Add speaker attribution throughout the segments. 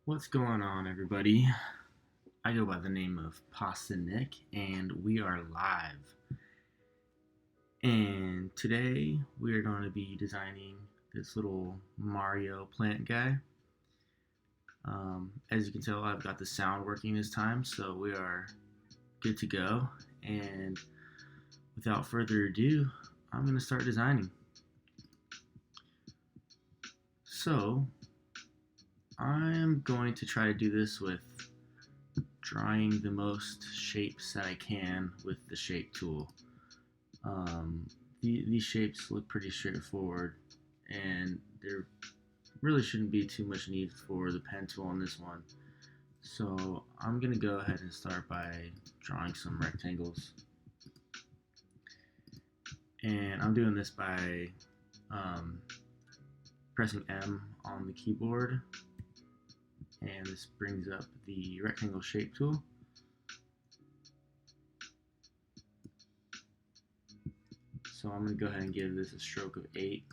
Speaker 1: What's going on, everybody? I go by the name of Pasta Nick, and we are live. And today we are going to be designing this little Mario plant guy. As you can tell, I've got the sound working this time, so we are good to go. And without further ado, I'm going to start designing. So, I'm going to try to do this with drawing the most shapes that I can with the shape tool. Um, these shapes look pretty straightforward, and there really shouldn't be too much need for the pen tool on this one. So I'm going to go ahead and start by drawing some rectangles. And I'm doing this by um, pressing M on the keyboard, and this brings up the rectangle shape tool. So I'm going to go ahead and give this a stroke of 8.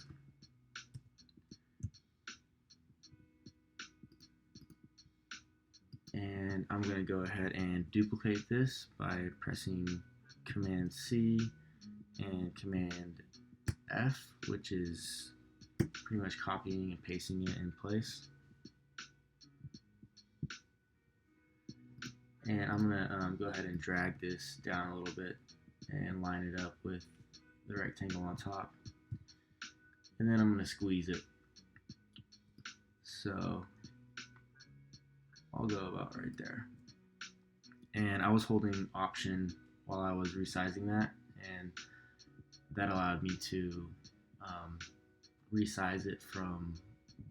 Speaker 1: And I'm going to go ahead and duplicate this by pressing Command C and Command F, which is pretty much copying and pasting it in place. And I'm going to go ahead and drag this down a little bit and line it up with the rectangle on top. And then I'm going to squeeze it. So I'll go about right there. And I was holding Option while I was resizing that, and that allowed me to resize it from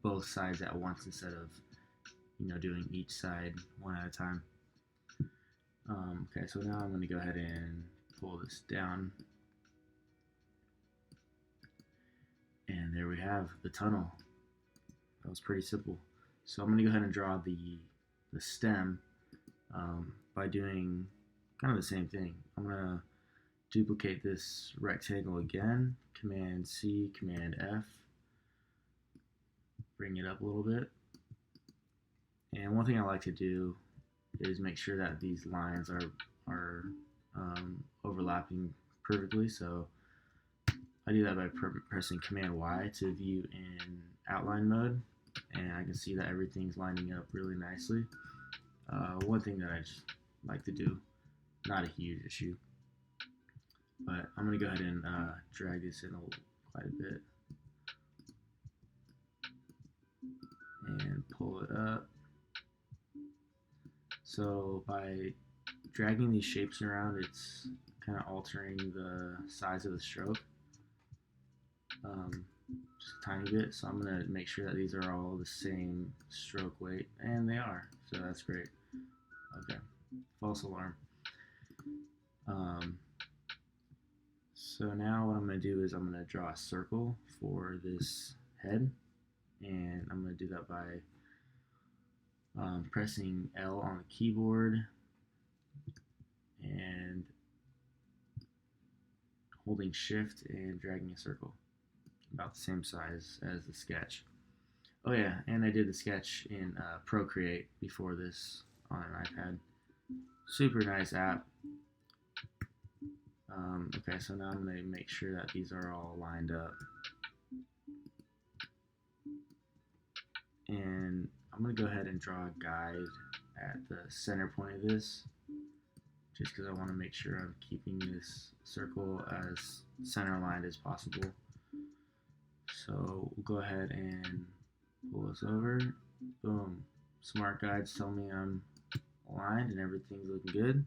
Speaker 1: both sides at once instead of doing each side one at a time. Okay, so now I'm going to go ahead and pull this down, and there we have the tunnel. That was pretty simple. So I'm going to go ahead and draw the stem by doing kind of the same thing. I'm going to duplicate this rectangle again, Command C, Command F, bring it up a little bit. And one thing I like to do is make sure that these lines are overlapping perfectly. So I do that by pressing Command Y to view in outline mode, and I can see that everything's lining up really nicely. One thing that I just like to do, not a huge issue, but I'm going to go ahead and drag this in quite a bit and pull it up. So by dragging these shapes around, it's kind of altering the size of the stroke just a tiny bit. So I'm going to make sure that these are all the same stroke weight, and they are. So that's great. Okay, false alarm. So now what I'm going to do is I'm going to draw a circle for this head, and I'm going to do that by pressing L on the keyboard and holding shift and dragging a circle about the same size as the sketch. Oh yeah, and I did the sketch in Procreate before this on an iPad. Super nice app. Okay, so now I'm going to make sure that these are all lined up. And I'm going to go ahead and draw a guide at the center point of this, just because I want to make sure I'm keeping this circle as center aligned as possible. So we'll go ahead and pull this over. Boom. Smart guides tell me I'm aligned and everything's looking good.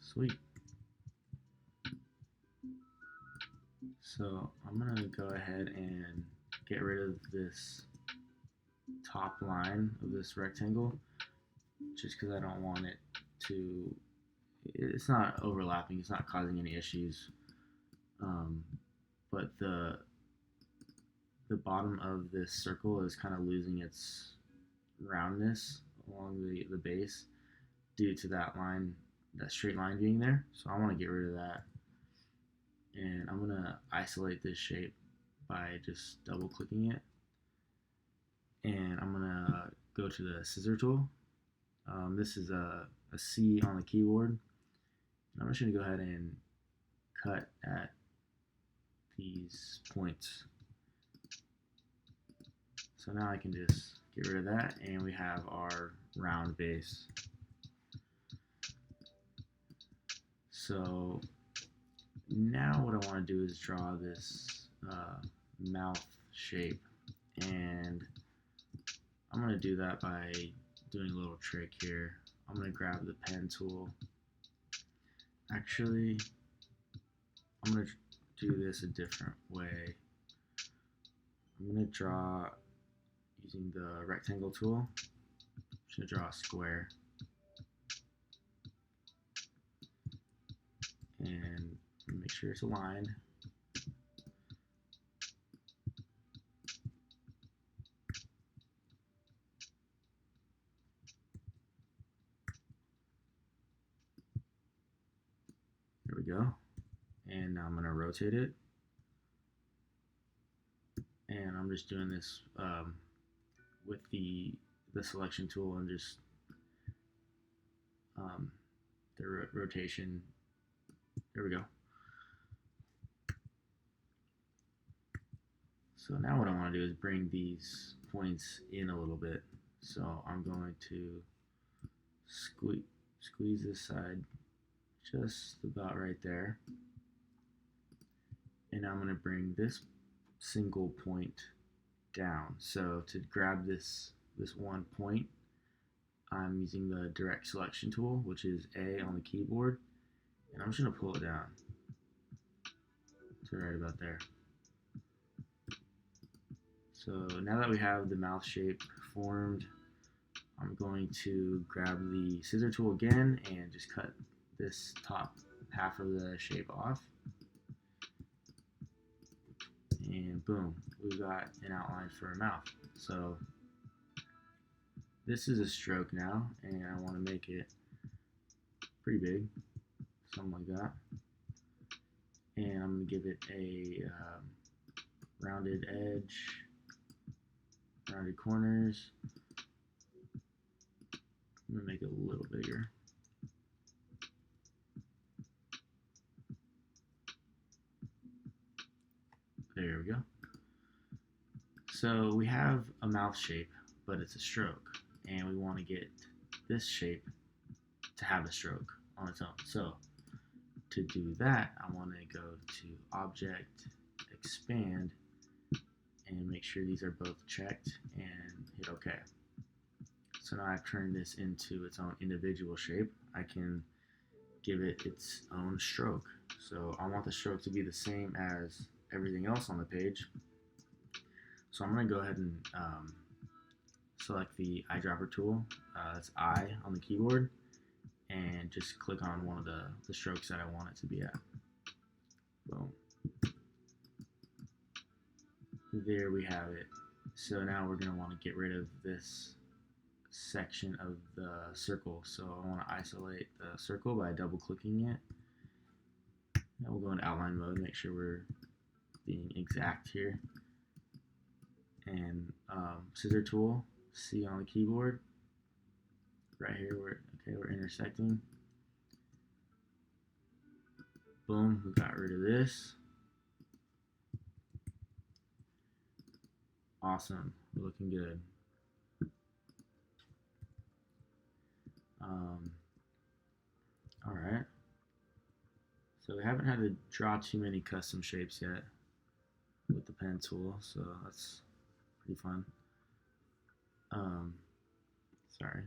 Speaker 1: Sweet. So I'm going to go ahead and get rid of this top line of this rectangle, just because I don't want it to, it's not overlapping, it's not causing any issues. But the bottom of this circle is kind of losing its roundness along the base due to that line, that straight line being there. So I want to get rid of that. And I'm going to isolate this shape by just double clicking it. and I'm gonna go to the scissor tool. This is a C on the keyboard. I'm just gonna go ahead and cut at these points. So now I can just get rid of that, and we have our round base. So now what I want to do is draw this mouth shape, and I'm going to do that by doing a little trick here. I'm going to grab the pen tool. Actually, I'm going to do this a different way. I'm going to draw using the rectangle tool. I'm just going to draw a square. And make sure it's aligned. There we go. And now I'm going to rotate it. And I'm just doing this with the selection tool and just the rotation. There we go. So now what I want to do is bring these points in a little bit. So I'm going to squeeze this side just about right there. And I'm going to bring this single point down. So to grab this one point, I'm using the direct selection tool, which is A on the keyboard, and I'm just going to pull it down to right about there. So now that we have the mouth shape formed, I'm going to grab the scissor tool again and just cut this top half of the shape off. And boom, we've got an outline for a mouth. So this is a stroke now, and I want to make it pretty big, something like that. And I'm going to give it a rounded edge, rounded corners. I'm going to make it a little bigger. There we go. So we have a mouth shape, but it's a stroke, and we want to get this shape to have a stroke on its own. So to do that, I want to go to Object, Expand, and make sure these are both checked and hit OK. So now I've turned this into its own individual shape. I can give it its own stroke. So I want the stroke to be the same as everything else on the page. So I'm going to go ahead and select the eyedropper tool. That's I on the keyboard, and just click on one of the strokes that I want it to be at. Boom. There we have it. So now we're going to want to get rid of this section of the circle. So I want to isolate the circle by double clicking it. Now we'll go into outline mode, make sure we're being exact here. And scissor tool, C on the keyboard. Right here, we're intersecting. Boom, we got rid of this. Awesome, we're looking good. Alright. So we haven't had to draw too many custom shapes yet with the pen tool, so that's pretty fun. Sorry.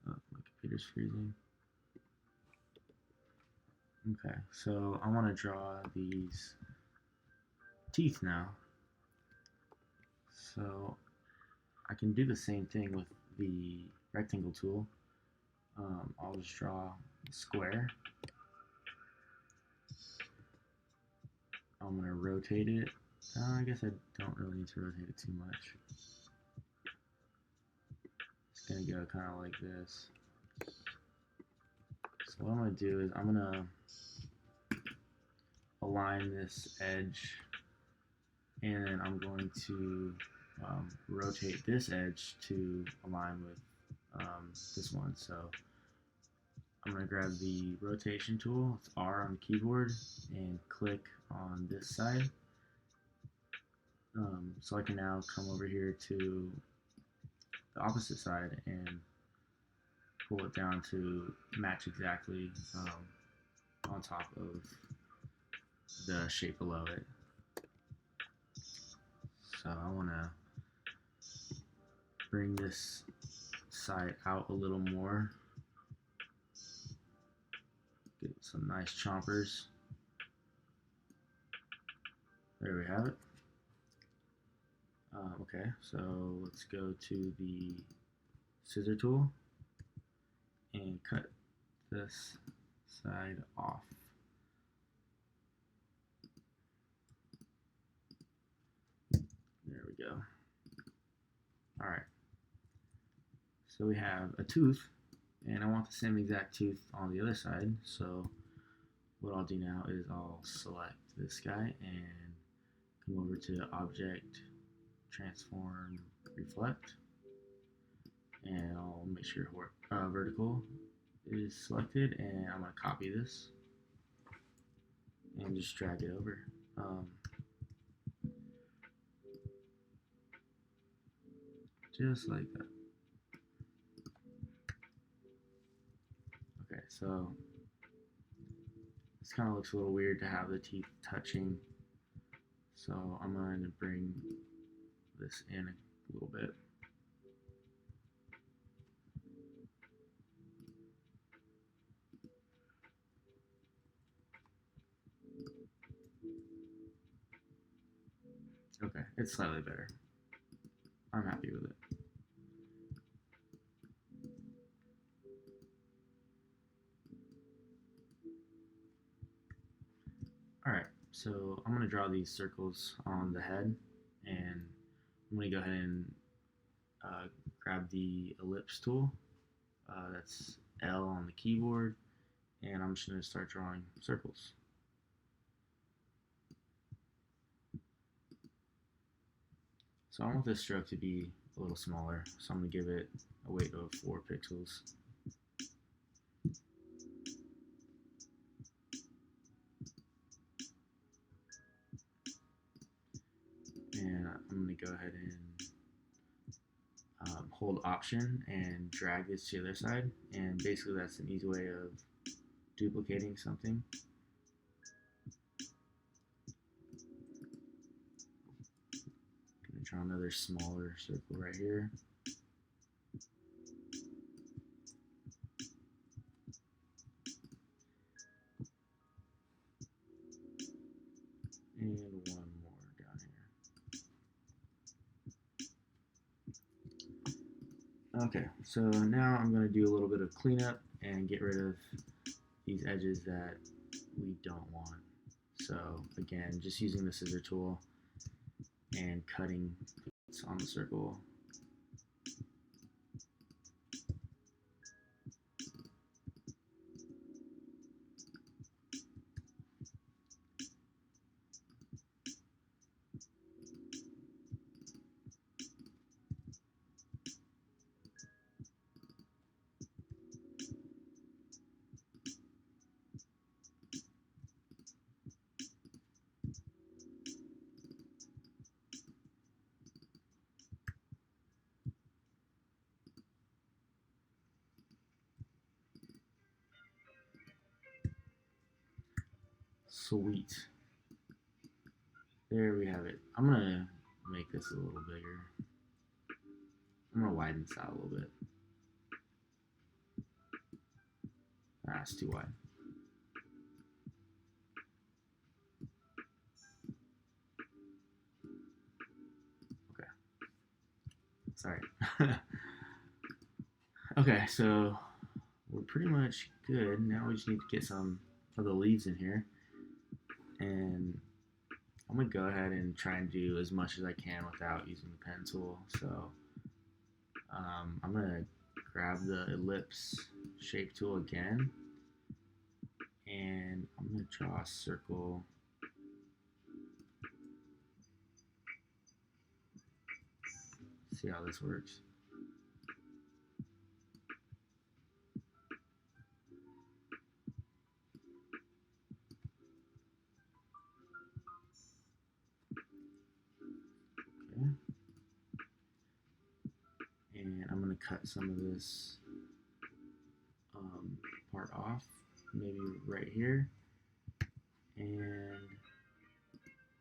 Speaker 1: Oh, my computer's freezing. Okay, so I want to draw these teeth now. So I can do the same thing with the rectangle tool. I'll just draw a square. I'm going to rotate it. I guess I don't really need to rotate it too much. It's going to go kind of like this. So what I'm going to do is I'm going to align this edge, and then I'm going to rotate this edge to align with this one. So I'm going to grab the rotation tool, it's R on the keyboard, and click on this side. So I can now come over here to the opposite side and pull it down to match exactly on top of the shape below it. So I want to bring this side out a little more. Get some nice chompers. There we have it. Okay, so let's go to the scissor tool and cut this side off. There we go. Alright, so we have a tooth, and I want the same exact tooth on the other side, so what I'll do now is I'll select this guy and come over to Object, Transform, Reflect, and I'll make sure vertical is selected, and I'm going to copy this and just drag it over. Just like that. Okay, so this kind of looks a little weird to have the teeth touching, so I'm going to bring this in a little bit. Okay, it's slightly better. I'm happy with it. Alright, so I'm going to draw these circles on the head, and I'm going to go ahead and grab the ellipse tool. That's L on the keyboard, and I'm just going to start drawing circles. So I want this stroke to be a little smaller, so I'm going to give it a weight of 4 pixels. And I'm going to go ahead and hold Option and drag this to the other side, and basically that's an easy way of duplicating something. I'm going to draw another smaller circle right here. And one more down here. Okay, so now I'm going to do a little bit of cleanup and get rid of these edges that we don't want. So again, just using the scissor tool and cutting on the circle. Sweet. There we have it. I'm going to make this a little bigger. I'm going to widen this out a little bit. Ah, it's too wide. Okay. Sorry. Okay, so we're pretty much good. Now we just need to get some of the leaves in here. And I'm going to go ahead and try and do as much as I can without using the pen tool. So I'm going to grab the ellipse shape tool again, and I'm going to draw a circle see how this works. Okay. And I'm going to cut some of this part off, maybe right here and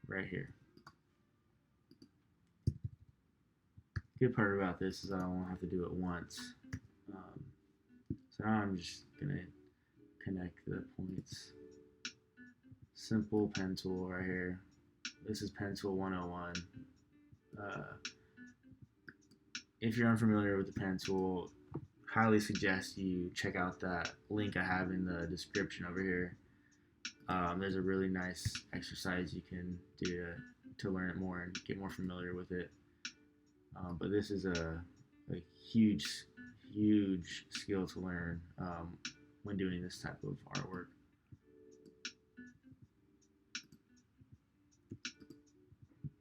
Speaker 1: right here. Good part about this is I don't have to do it once. So now I'm just going to connect the points. Simple pen tool right here. This is pen tool 101. If you're unfamiliar with the pen tool, highly suggest you check out that link I have in the description over here. There's a really nice exercise you can do to learn it more and get more familiar with it. But this is a huge skill to learn when doing this type of artwork.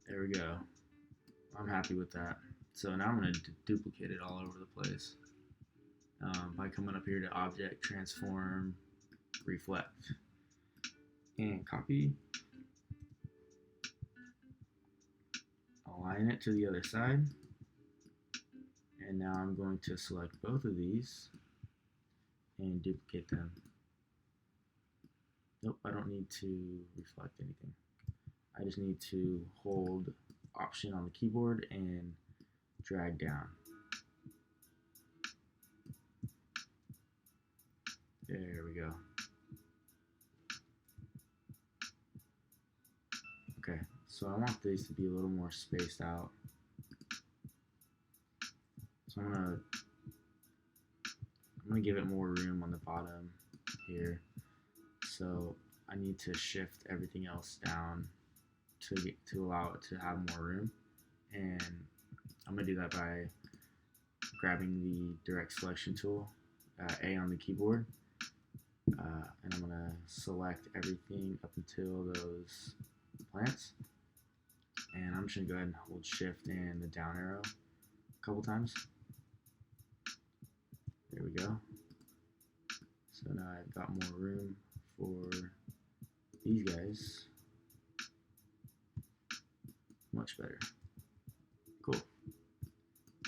Speaker 1: There we go. I'm happy with that. So now I'm going to duplicate it all over the place by coming up here to Object, Transform, Reflect, and copy. Align it to the other side. And now I'm going to select both of these and duplicate them. Nope, I don't need to reflect anything. I just need to hold Option on the keyboard and drag down. There we go. Okay, so I want these to be a little more spaced out. So I'm gonna give it more room on the bottom here. So I need to shift everything else down to allow it to have more room. And I'm gonna do that by grabbing the direct selection tool, A on the keyboard, and I'm gonna select everything up until those plants. And I'm just gonna go ahead and hold Shift and the down arrow a couple times. There we go. So now I've got more room for these guys. Much better. Cool.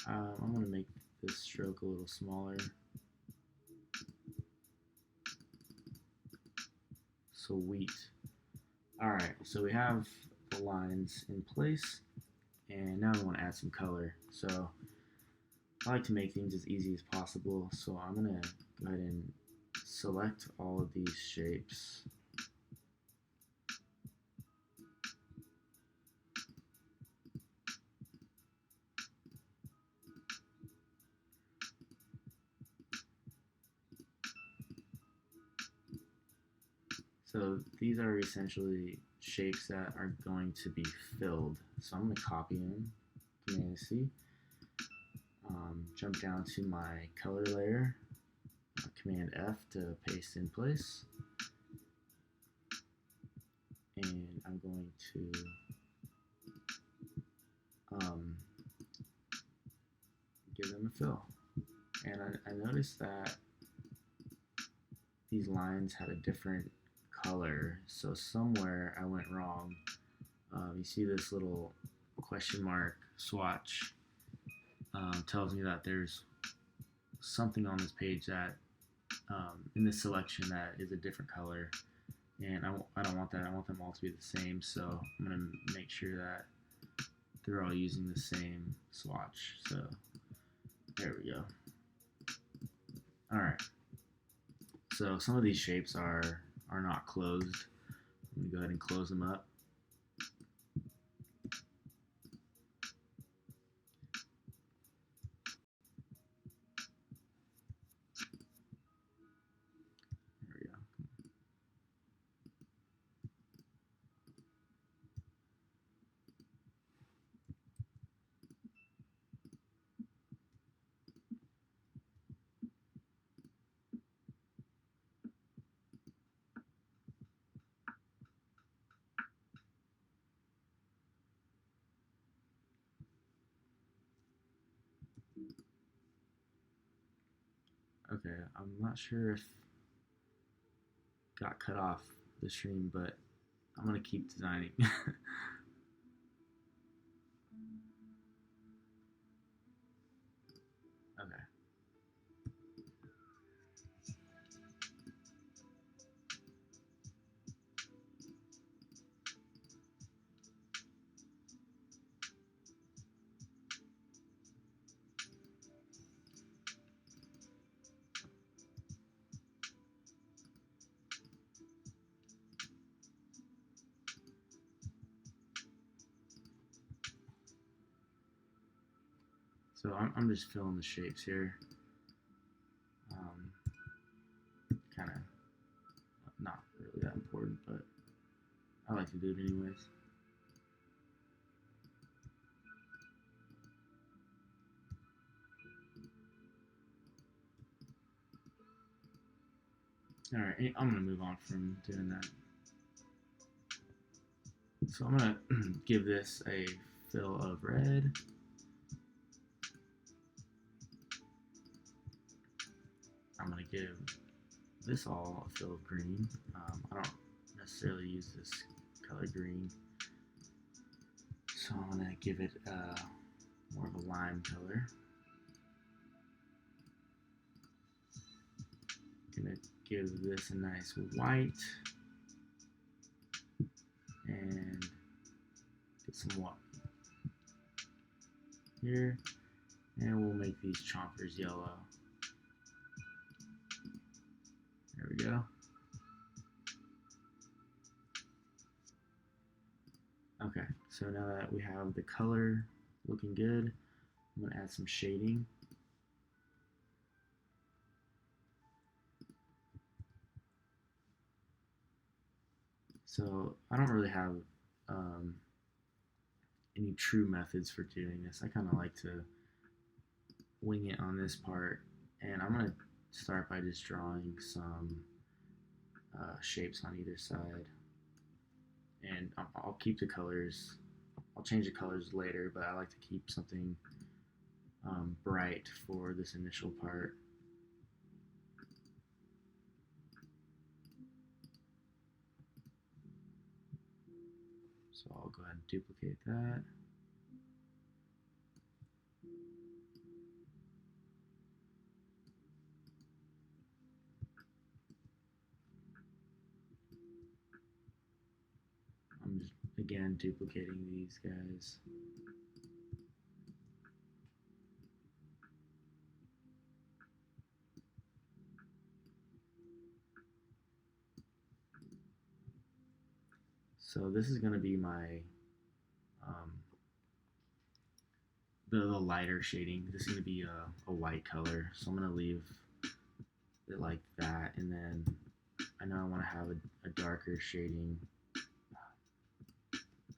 Speaker 1: I'm going to make this stroke a little smaller. Sweet. Alright, so we have the lines in place, and now we want to add some color. So I like to make things as easy as possible, so I'm going to go ahead and select all of these shapes. So these are essentially shapes that are going to be filled. So I'm going to copy them, Command C, jump down to my color layer, Command F to paste in place, and I'm going to give them a fill. And I noticed that these lines had a different color, so somewhere I went wrong. You see this little question mark swatch tells me that there's something on this page that in this selection that is a different color, and I don't want that. I want them all to be the same, so I'm going to make sure that they're all using the same swatch. So there we go. Alright, so some of these shapes are not closed. I'm going to go ahead and close them up. There we go. Okay, I'm not sure if got cut off the stream, but I'm gonna keep designing. Okay. So I'm just filling the shapes here. Kind of not really that important, but I like to do it anyways. Alright, I'm going to move on from doing that. So I'm going to give this a fill of red. I'm going to give this all a fill of green. I don't necessarily use this color green, so I'm going to give it more of a lime color. Gonna give this a nice white and get some white here, and we'll make these chompers yellow. There we go. Okay, so now that we have the color looking good, I'm gonna add some shading. So I don't really have any true methods for doing this. I kind of like to wing it on this part, and I'm gonna start by just drawing some shapes on either side, and I'll keep the colors. I'll change the colors later, but I like to keep something bright for this initial part. So I'll go ahead and duplicate that. I'm just, again, duplicating these guys. So this is going to be my the lighter shading. This is going to be a white color, so I'm going to leave it like that, and then I know I want to have a darker shading,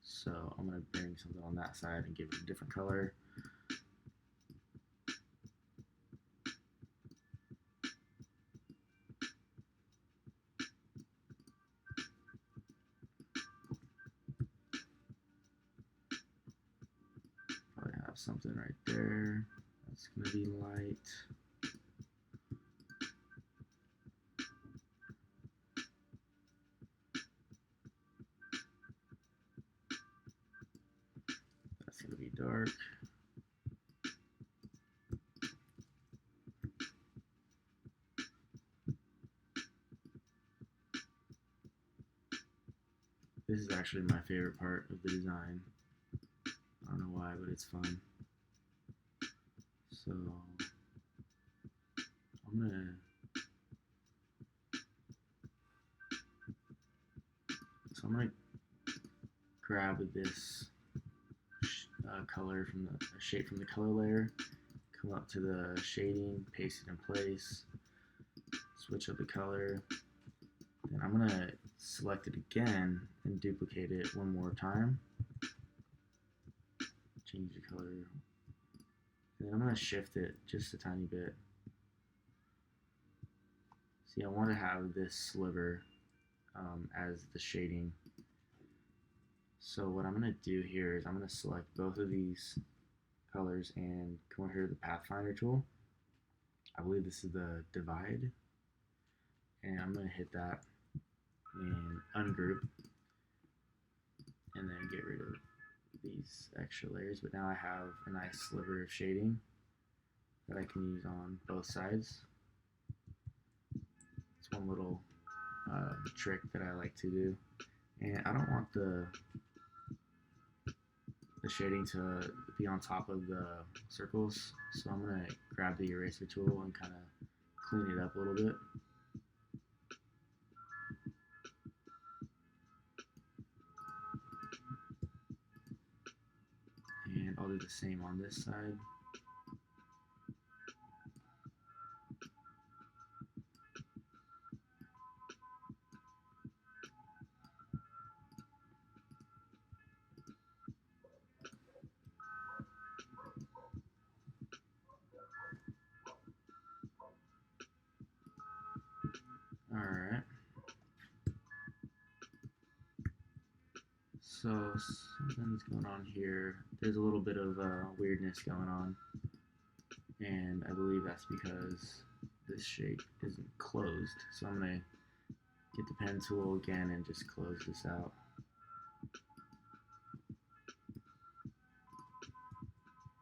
Speaker 1: so I'm going to bring something on that side and give it a different color. Probably have something right there. That's going to be light. That's going to be dark. This is actually my favorite part of the design. I don't know why, but it's fun. So I'm gonna grab this color from the shape from the color layer, come up to the shading, paste it in place, switch up the color. Then I'm gonna select it again and duplicate it one more time. Change the color. And then I'm gonna shift it just a tiny bit. See, I want to have this sliver as the shading. So what I'm going to do here is I'm going to select both of these colors and come over here to the Pathfinder tool. I believe this is the divide, and I'm going to hit that and ungroup, and then get rid of these extra layers. But now I have a nice sliver of shading that I can use on both sides. It's one little trick that I like to do. And I don't want the shading to be on top of the circles, so I'm going to grab the eraser tool and kind of clean it up a little bit. And I'll do the same on this side. Alright. So something's going on here. There's a little bit of weirdness going on. And I believe that's because this shape isn't closed. So I'm going to get the pen tool again and just close this out.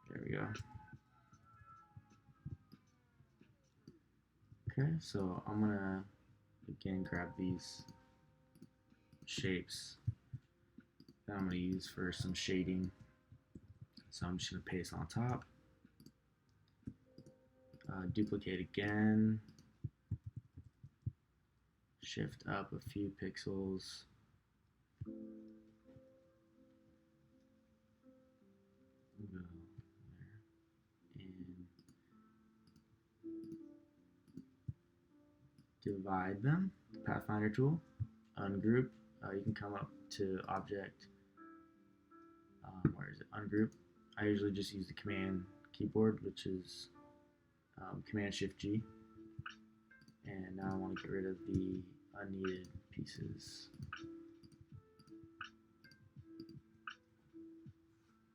Speaker 1: There we go. Okay, so I'm going to again grab these shapes that I'm going to use for some shading. So I'm just going to paste on top. Duplicate again. Shift up a few pixels. Go there. And divide them. Pathfinder tool. Ungroup. You can come up to Object. Where is it? Ungroup. I usually just use the Command keyboard, which is Command Shift G. And now I want to get rid of the unneeded pieces.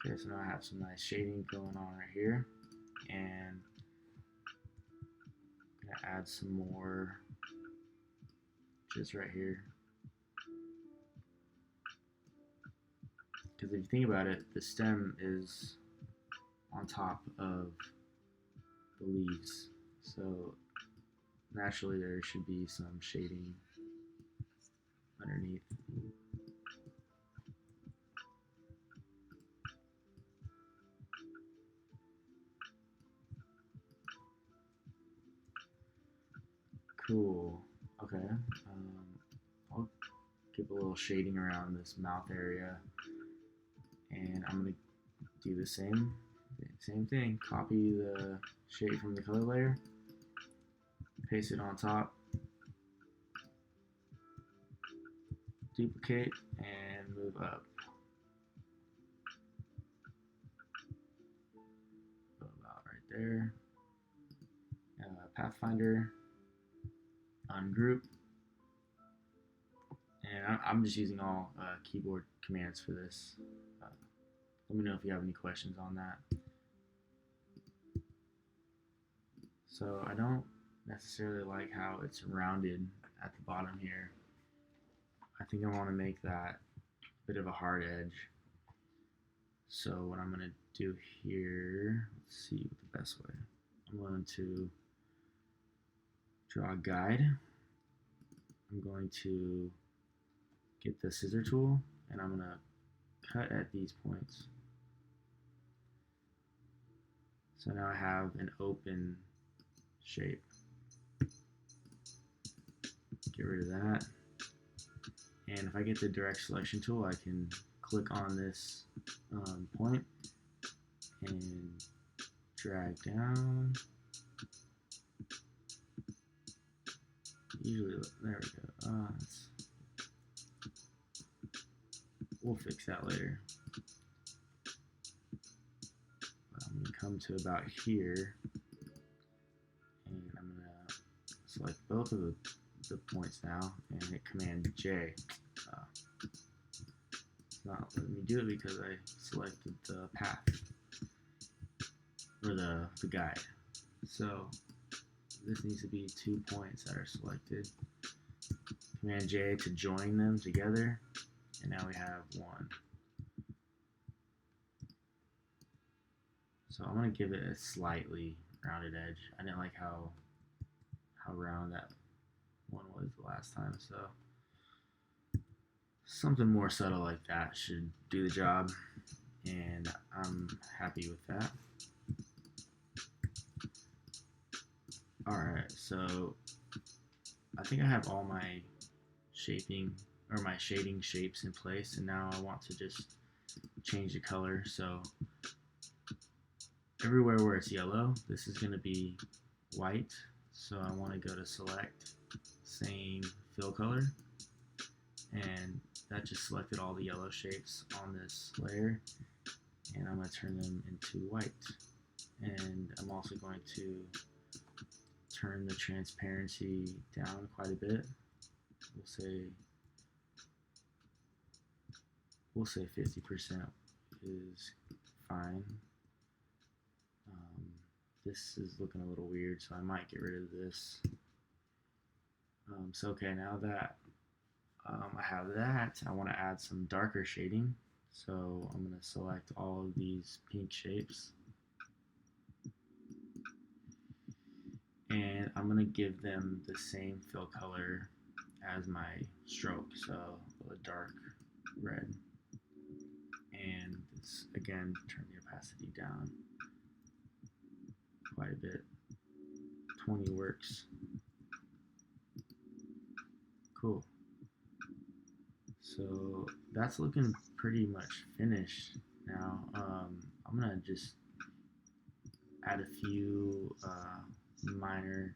Speaker 1: Okay, so now I have some nice shading going on right here. And I'm going to add some more just right here. Because if you think about it, the stem is on top of the leaves. So naturally there should be some shading underneath. Cool. Okay. I'll give a little shading around this mouth area, and I'm gonna do the same thing. Copy the shade from the color layer, paste it on top, duplicate, and move up. About right there. Pathfinder, ungroup, and I'm just using all keyboard commands for this. Let me know if you have any questions on that. So I don't necessarily like how it's rounded at the bottom here. I think I want to make that a bit of a hard edge. So what I'm going to do here, let's see the best way. I'm going to draw a guide. I'm going to get the scissor tool, and I'm going to cut at these points. So now I have an open shape. Get rid of that. And if I get the direct selection tool, I can click on this point and drag down. Usually, there we go. We'll fix that later. But I'm going to come to about here, and I'm going to select both of the points now and hit Command J. It's not letting me do it because I selected the path or the guide. So this needs to be 2 points that are selected. Command J to join them together, and now we have 1. So I'm going to give it a slightly rounded edge. I didn't like how round that one was the last time, so something more subtle like that should do the job, and I'm happy with that. Alright, so I think I have all my shaping or my shading shapes in place, and now I want to just change the color. So everywhere where it's yellow, this is going to be white. So I want to go to select, same fill color, and that just selected all the yellow shapes on this layer, and I'm going to turn them into white. And I'm also going to turn the transparency down quite a bit. We'll say 50% is fine. This is looking a little weird, so I might get rid of this. So okay, now that I have that, I want to add some darker shading. So I'm going to select all of these pink shapes, and I'm going to give them the same fill color as my stroke, so a dark red. And this, again, turn the opacity down quite a bit. 20 works. Cool. So that's looking pretty much finished now. I'm gonna just add a few minor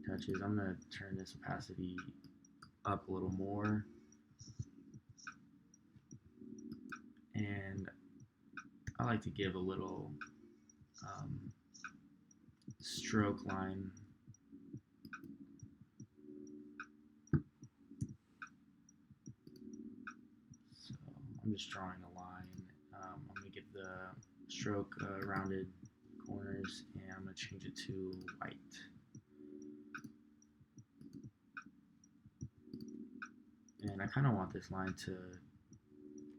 Speaker 1: touches. I'm gonna turn this opacity up a little more, and I like to give a little stroke line. So I'm just drawing a line. I'm going to get the stroke rounded corners, and I'm going to change it to white. And I kind of want this line to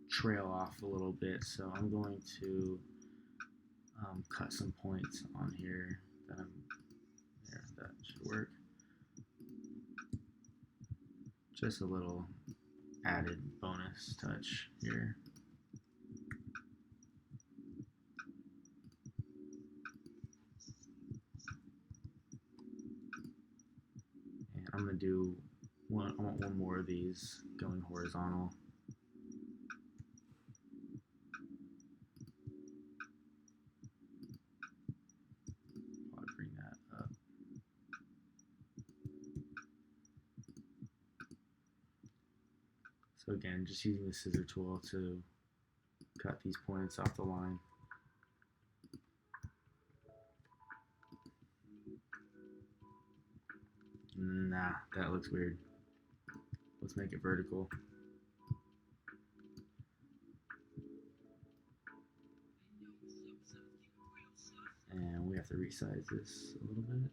Speaker 1: trail off a little bit, so I'm going to cut some points on here that that should work. Just a little added bonus touch here. And I'm going to do one. I want one more of these going horizontal. I'll bring that up. So again, just using the scissor tool to cut these points off the line. Nah, that looks weird. Let's make it vertical. And we have to resize this a little bit.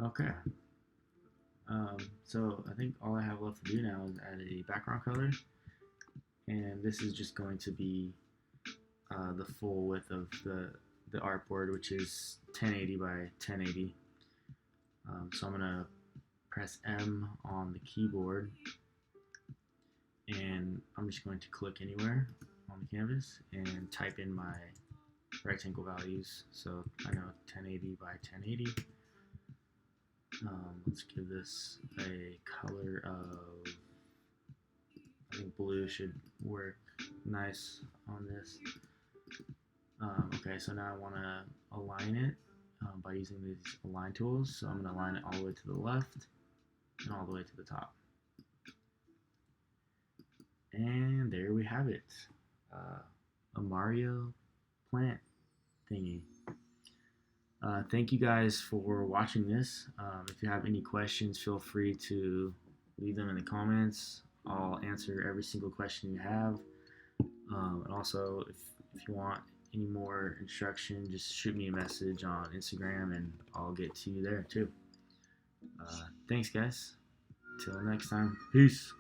Speaker 1: Okay. So I think all I have left to do now is add a background color, and this is just going to be the full width of the artboard, which is 1080 by 1080. So I'm gonna press M on the keyboard, and I'm just going to click anywhere on the canvas and type in my rectangle values. So I know 1080 by 1080. Let's give this a color of, I think blue should work nice on this. Okay, so now I want to align it by using these align tools. So I'm going to align it all the way to the left and all the way to the top. And there we have it. A Mario plant thingy. Thank you guys for watching this. If you have any questions, feel free to leave them in the comments. I'll answer every single question you have. And also, if you want any more instruction, just shoot me a message on Instagram and I'll get to you there too. Thanks, guys. Till next time. Peace.